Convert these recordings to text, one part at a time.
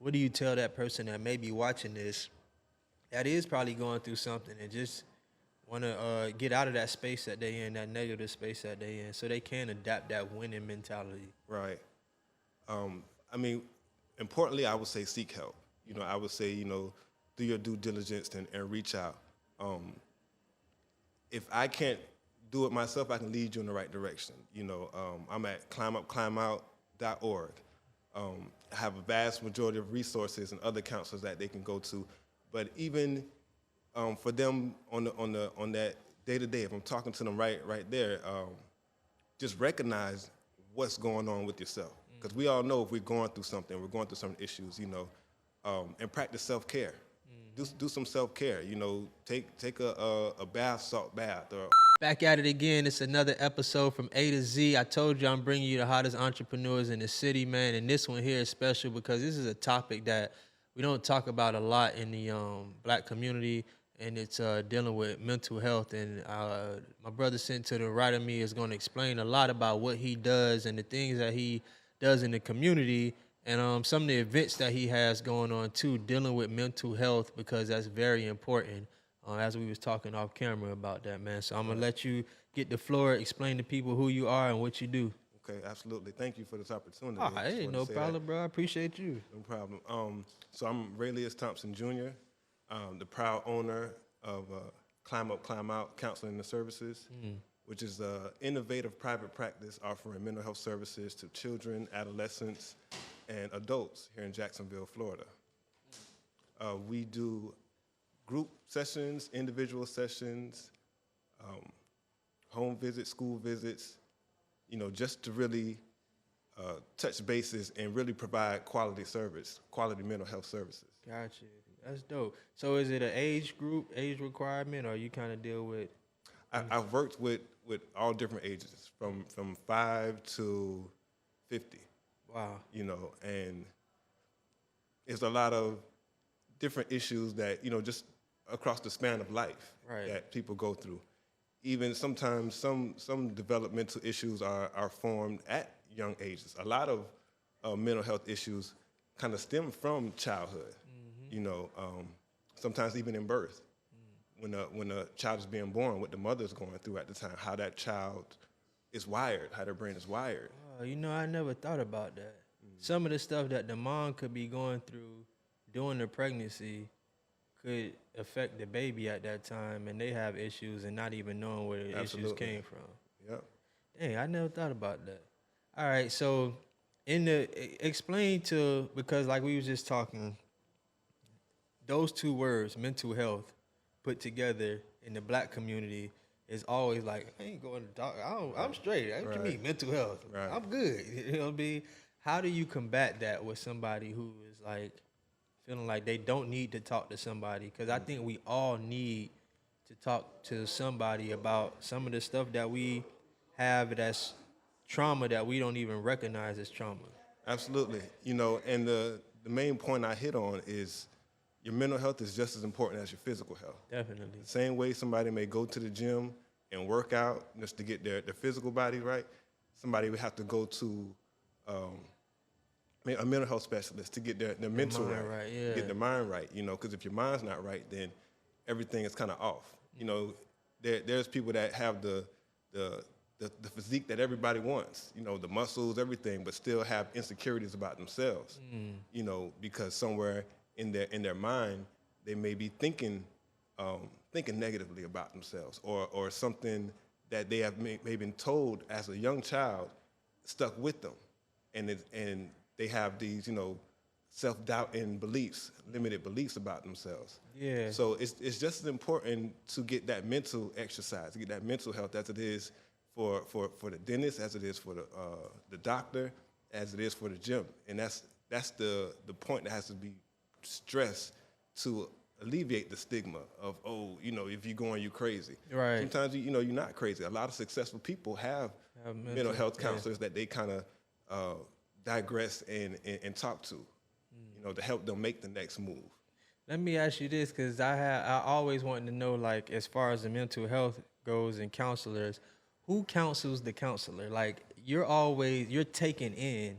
what do you tell that person that may be watching this that is probably going through something and just want to get out of that space that they in, that negative space that they in, so they can adapt that winning mentality? Right. I mean, importantly, I would say seek help. I would say, do your due diligence and reach out. If I can't do it myself, I can lead you in the right direction. I'm at climbupclimbout.org. I have a vast majority of resources and other counselors that they can go to. But even for them on that day to day, if I'm talking to them right there, just recognize what's going on with yourself. Because we all know if we're going through something, we're going through some issues, and practice self-care. Do some self-care, take a bath, salt bath. Or Back at it again. It's another episode from A to Z. I told you I'm bringing you the hottest entrepreneurs in the city, man. And this one here is special because this is a topic that we don't talk about a lot in the black community, and it's dealing with mental health. And my brother sent to the right of me is going to explain a lot about what he does and the things that he does in the community, and some of the events that he has going on too, dealing with mental health, because that's very important. As we was talking off camera about that, man. So I'm gonna let you get the floor, explain to people who you are and what you do. Okay, absolutely. Thank you for this opportunity. Oh, hey, no problem, bro. I appreciate you. No problem. So I'm Reylius Thompson Jr., the proud owner of Climb Up, Climb Out Counseling and Services, which is an innovative private practice offering mental health services to children, adolescents, and adults here in Jacksonville, Florida. We do group sessions, individual sessions, home visits, school visits, just to really touch bases and really provide quality service, quality mental health services. Gotcha. That's dope. So is it an age group, age requirement, or you kind of deal with? I've worked with all different ages, from 5 to 50. Wow. And there's a lot of different issues that, just across the span of life that people go through. Even sometimes some developmental issues are formed at young ages. A lot of mental health issues kind of stem from childhood, sometimes even in birth. When a child is being born, what the mother's going through at the time, how that child is wired, how their brain is wired. I never thought about that. Some of the stuff that the mom could be going through during the pregnancy could affect the baby at that time, and they have issues and not even knowing where the issues came from. Yep. Dang, I never thought about that. All right, so because like we was just talking, those two words, mental health, put together in the black community is always like, I ain't going to doctor. I'm straight. What you mean, mental health? Right. I'm good. You know what I mean? How do you combat that with somebody who is like feeling like they don't need to talk to somebody? Because I think we all need to talk to somebody about some of the stuff that we have that's trauma that we don't even recognize as trauma. Absolutely. And the main point I hit on is your mental health is just as important as your physical health. Definitely. The same way somebody may go to the gym and work out just to get their physical body right, somebody would have to go to a mental health specialist to get their mental right, get their mind right, because if your mind's not right, then everything is kind of off. There's people that have the physique that everybody wants, the muscles, everything, but still have insecurities about themselves, because somewhere in their mind, they may be thinking negatively about themselves, or something that they have maybe been told as a young child stuck with them, and they have these self-doubt and limited beliefs about themselves. Yeah. So it's just as important to get that mental exercise, to get that mental health, as it is for the dentist, as it is for the doctor, as it is for the gym, and that's the point that has to be stress to alleviate the stigma of, if you're going, you're crazy. Right. Sometimes, you're not crazy. A lot of successful people have mental health counselors that they kind of digress and talk to, to help them make the next move. Let me ask you this, because I always wanted to know, like, as far as the mental health goes and counselors, who counsels the counselor? Like, you're taking in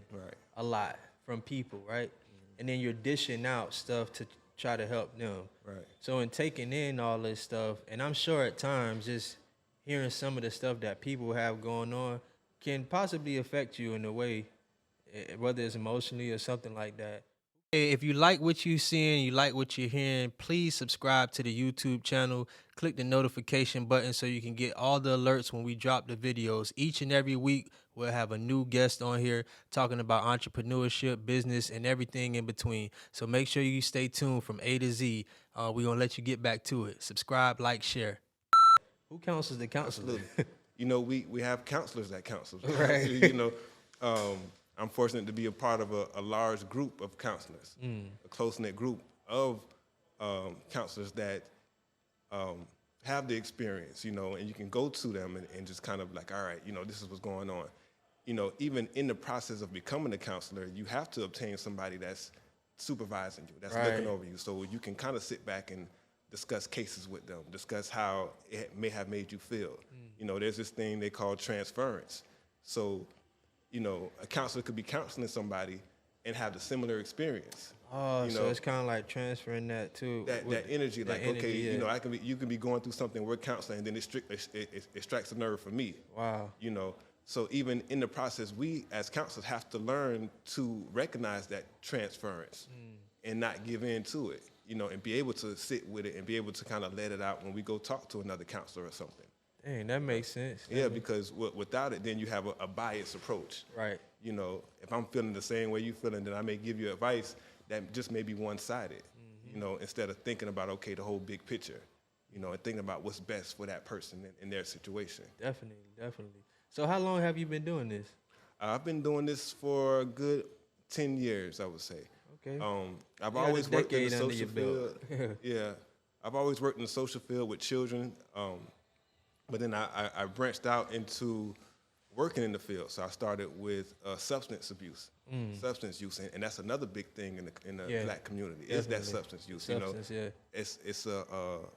a lot from people, right? and then you're dishing out stuff to try to help them. Right. So in taking in all this stuff, and I'm sure at times just hearing some of the stuff that people have going on can possibly affect you in a way, whether it's emotionally or something like that. Hey, if you like what you're seeing, you like what you're hearing, please subscribe to the YouTube channel. Click the notification button so you can get all the alerts when we drop the videos. Each and every week, we'll have a new guest on here talking about entrepreneurship, business, and everything in between. So make sure you stay tuned from A to Z. We're going to let you get back to it. Subscribe, like, share. Who counsels the counselor? You know, we have counselors that counsel. Right. You know, I'm fortunate to be a part of a large group of counselors, a close-knit group of counselors that have the experience, you know, and you can go to them and just kind of like, all right, you know, this is what's going on. You know, even in the process of becoming a counselor, you have to obtain somebody that's supervising you, that's looking over you, so you can kind of sit back and discuss cases with them, discuss how it may have made you feel. You know, there's this thing they call transference. So, you know, a counselor could be counseling somebody and have the similar experience. Oh, you so know, it's kind of like transferring that too. That energy, that like, energy, okay, yeah. you know, you can be going through something, we're counseling, and then it strikes a nerve for me. Wow. You know, so even in the process, we as counselors have to learn to recognize that transference and not give in to it, you know, and be able to sit with it and be able to kind of let it out when we go talk to another counselor or something. Dang, that makes sense. Yeah, because without it, then you have a biased approach. Right. You know, if I'm feeling the same way you feeling, then I may give you advice that just may be one-sided, you know, instead of thinking about, okay, the whole big picture, you know, and thinking about what's best for that person in their situation. Definitely, definitely. So how long have you been doing this? I've been doing this for a good 10 years, I would say. Okay. I've always worked in the social field. Yeah. I've always worked in the social field with children, but then I branched out into working in the field. So I started with substance abuse, substance use, and that's another big thing in the black community, definitely. Is that substance use. Substance, you know, it's a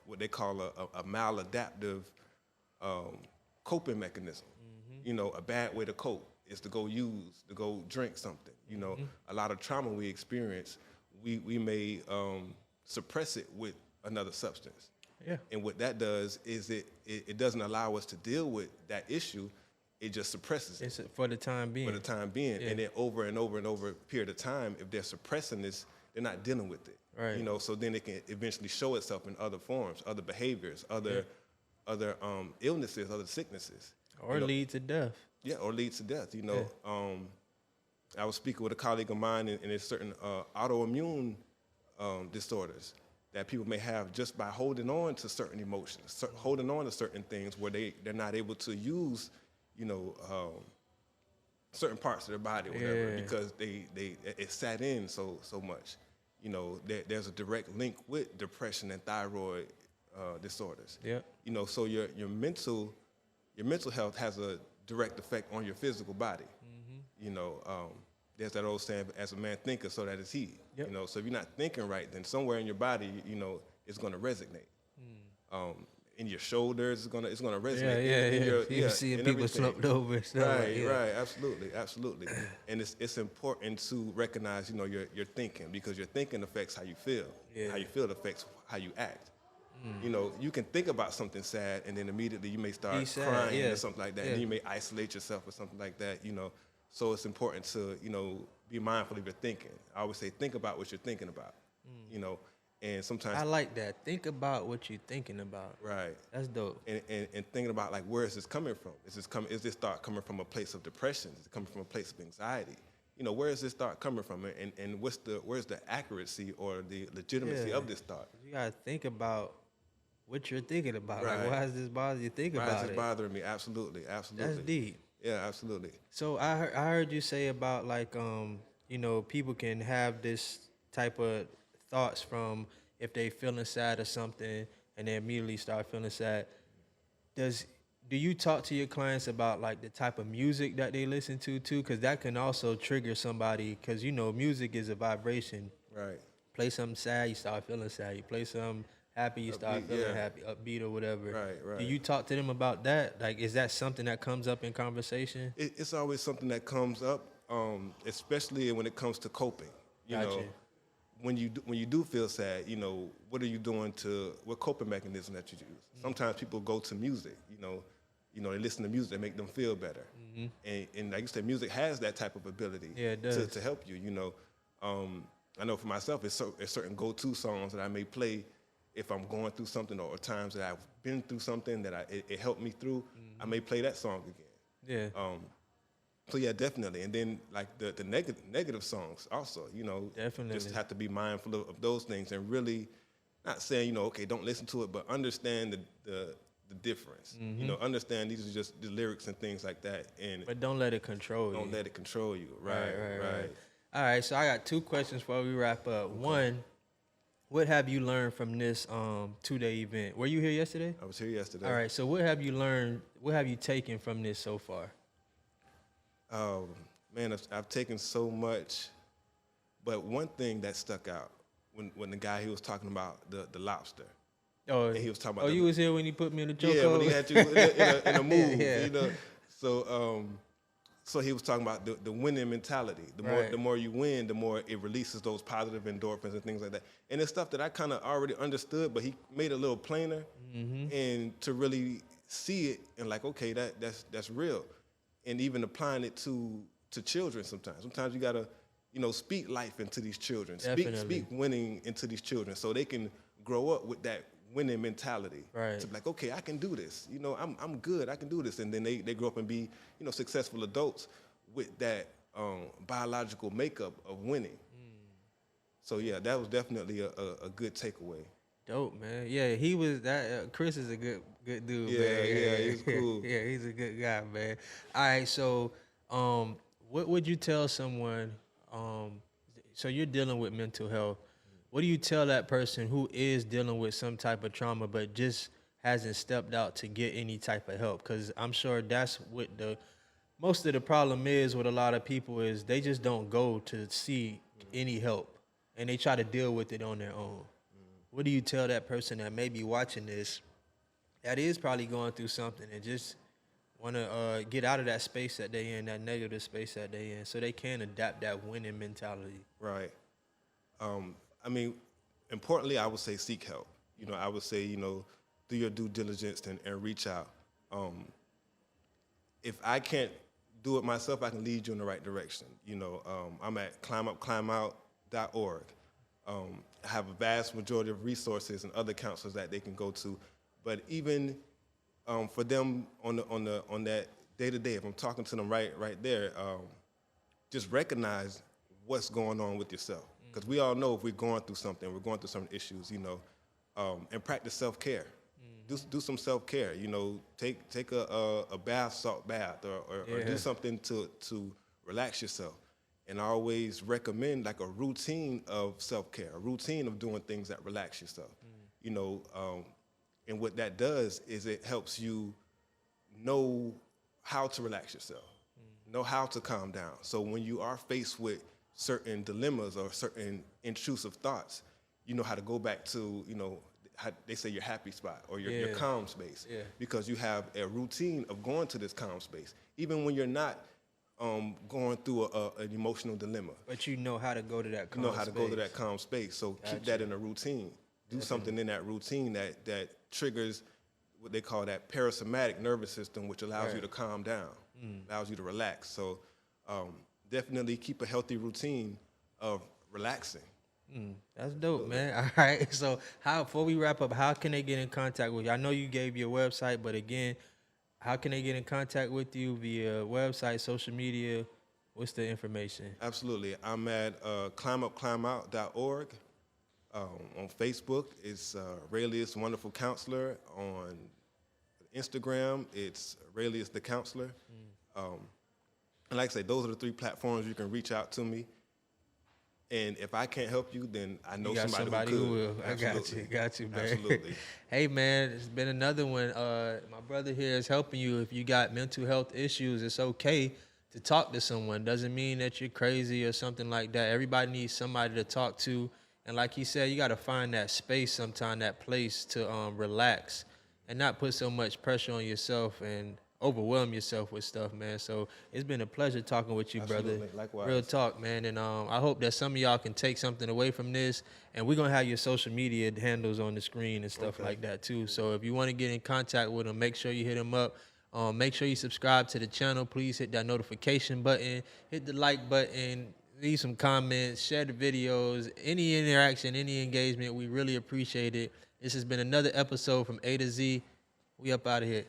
what they call a maladaptive coping mechanism. You know, a bad way to cope is to go drink something. You know, a lot of trauma we experience, we may suppress it with another substance. Yeah. And what that does is it doesn't allow us to deal with that issue. It just suppresses it. It's for the time being. For the time being. Yeah. And then over and over and over a period of time, if they're suppressing this, they're not dealing with it. Right. You know, so then it can eventually show itself in other forms, other behaviors, other illnesses, other sicknesses. Or lead to death. Yeah, or lead to death. You know, I was speaking with a colleague of mine, and there's certain autoimmune disorders that people may have just by holding on to certain emotions, holding on to certain things where they're not able to use, you know, certain parts of their body or whatever, because it sat in so much. You know, there's a direct link with depression and thyroid disorders. Yeah. You know, so your mental health has a direct effect on your physical body. You know, there's that old saying, as a man thinketh, so that is he. Yep. You know, so if you're not thinking right, then somewhere in your body, you know, it's going to resonate. In your shoulders, it's gonna resonate. You're seeing people slumped over and stuff. Right, absolutely. And it's important to recognize, you know, your thinking, because your thinking affects how you feel. How you feel affects how you act. You know, you can think about something sad, and then immediately you may start crying or something like that, and you may isolate yourself or something like that. You know, so it's important to, you know, be mindful of your thinking. I always say, think about what you're thinking about. You know. And sometimes I like that. Think about what you're thinking about. Right. That's dope. And thinking about, like, where is this coming from? Is this thought coming from a place of depression? Is it coming from a place of anxiety? You know, where is this thought coming from? And where's the accuracy or the legitimacy of this thought? You gotta think about what you're thinking about. Right. Like, why does this bother you? Think about it. Why is this bothering me? Absolutely. That's deep. Yeah, absolutely. So I heard you say about, like, you know, people can have this type of thoughts from if they feeling sad or something, and they immediately start feeling sad. Do you talk to your clients about, like, the type of music that they listen to too? Because that can also trigger somebody, because, you know, music is a vibration. Right. Play something sad, you start feeling sad. You play something happy, you start feeling happy, upbeat or whatever. Right. Do you talk to them about that? Like, is that something that comes up in conversation? It's always something that comes up, especially when it comes to coping. You know, when you do feel sad, you know, what are you doing what coping mechanism that you use? Mm-hmm. Sometimes people go to music, you know, they listen to music that make them feel better. Mm-hmm. And like you said, music has that type of ability to help you, you know. I know for myself, it's certain go-to songs that I may play if I'm going through something or times that I've been through something that it helped me through. Mm-hmm. I may play that song again. Yeah. So yeah, definitely. And then like the negative songs also, you know, definitely just have to be mindful of those things and really not saying, you know, okay, don't listen to it, but understand the difference. Mm-hmm. You know, understand these are just the lyrics and things like that. But don't let it control you. Don't let it control you. Right. All right, so I got 2 questions before we wrap up. Okay. One, what have you learned from this 2-day event? Were you here yesterday? I was here yesterday. All right, so what have you learned? What have you taken from this so far? Man, I've taken so much, but one thing that stuck out when the guy, he was talking about the lobster. Oh, and he was talking about. You was here when he put me in the joke. Yeah, when he had you in a move, yeah. You know. So he was talking about the winning mentality. The more you win, the more it releases those positive endorphins and things like that. And it's stuff that I kind of already understood, but he made it a little plainer, mm-hmm. and to really see it and like, okay, that's real. And even applying it to children sometimes. Sometimes you gotta, you know, speak life into these children. Speak winning into these children so they can grow up with that winning mentality. Right. To be like, okay, I can do this. You know, I'm good. I can do this. And then they grow up and be, you know, successful adults with that biological makeup of winning. So yeah, that was definitely a good takeaway. Dope, man. Yeah, he was that. Chris is a good dude, man. Yeah, he's cool. Yeah, he's a good guy, man. All right, so what would you tell someone? So you're dealing with mental health. What do you tell that person who is dealing with some type of trauma but just hasn't stepped out to get any type of help? Because I'm sure that's what most of the problem is with a lot of people is they just don't go to see any help, and they try to deal with it on their own. What do you tell that person that may be watching this that is probably going through something and just want to get out of that space that they in, that negative space that they in, so they can adapt that winning mentality? Right. I mean, importantly, I would say seek help. You know, I would say, you know, do your due diligence and reach out. If I can't do it myself, I can lead you in the right direction. You know, I'm at climbupclimbout.org. I have a vast majority of resources and other counselors that they can go to. But even for them on that day-to-day, if I'm talking to them right there, just recognize what's going on with yourself. Because we all know if we're going through something, we're going through some issues, you know, and practice self-care. Do some self-care, you know, take a salt bath or do something to relax yourself. And I always recommend like a routine of self-care, a routine of doing things that relax yourself, you know, and what that does is it helps you know how to relax yourself, know how to calm down. So when you are faced with certain dilemmas or certain intrusive thoughts, you know how to go back to, you know, how they say your happy spot or your calm space, because you have a routine of going to this calm space, even when you're not going through an emotional dilemma. But you know how to go to that calm space. You know how to go to that calm space. So keep that in a routine. Do something in that routine that triggers what they call that parasympathetic nervous system, which allows you to calm down, allows you to relax. So definitely keep a healthy routine of relaxing. That's dope, man. All right. So before we wrap up, how can they get in contact with you? I know you gave your website, but again, how can they get in contact with you via website, social media? What's the information? Absolutely. I'm at climbupclimbout.org. On Facebook, it's Reylius Wonderful Counselor. On Instagram, it's Reylius the Counselor. And like I say, those are the 3 platforms you can reach out to me. And if I can't help you, then I know somebody who will. Absolutely. I got you, man. Absolutely. Hey, man, it's been another one. My brother here is helping you. If you got mental health issues, it's okay to talk to someone. Doesn't mean that you're crazy or something like that. Everybody needs somebody to talk to. And like he said, you got to find that space sometime, that place to relax and not put so much pressure on yourself. And overwhelm yourself with stuff, man. So it's been a pleasure talking with you, Absolutely. brother. Likewise. Real talk, man. And I hope that some of y'all can take something away from this. And we're gonna have your social media handles on the screen and stuff like that too. So if you want to get in contact with him, make sure you hit him up. Make sure you subscribe to the channel. Please hit that notification button, hit the like button, leave some comments, share the videos, any interaction, any engagement. We really appreciate it. This has been another episode from A to Z. We up out of here.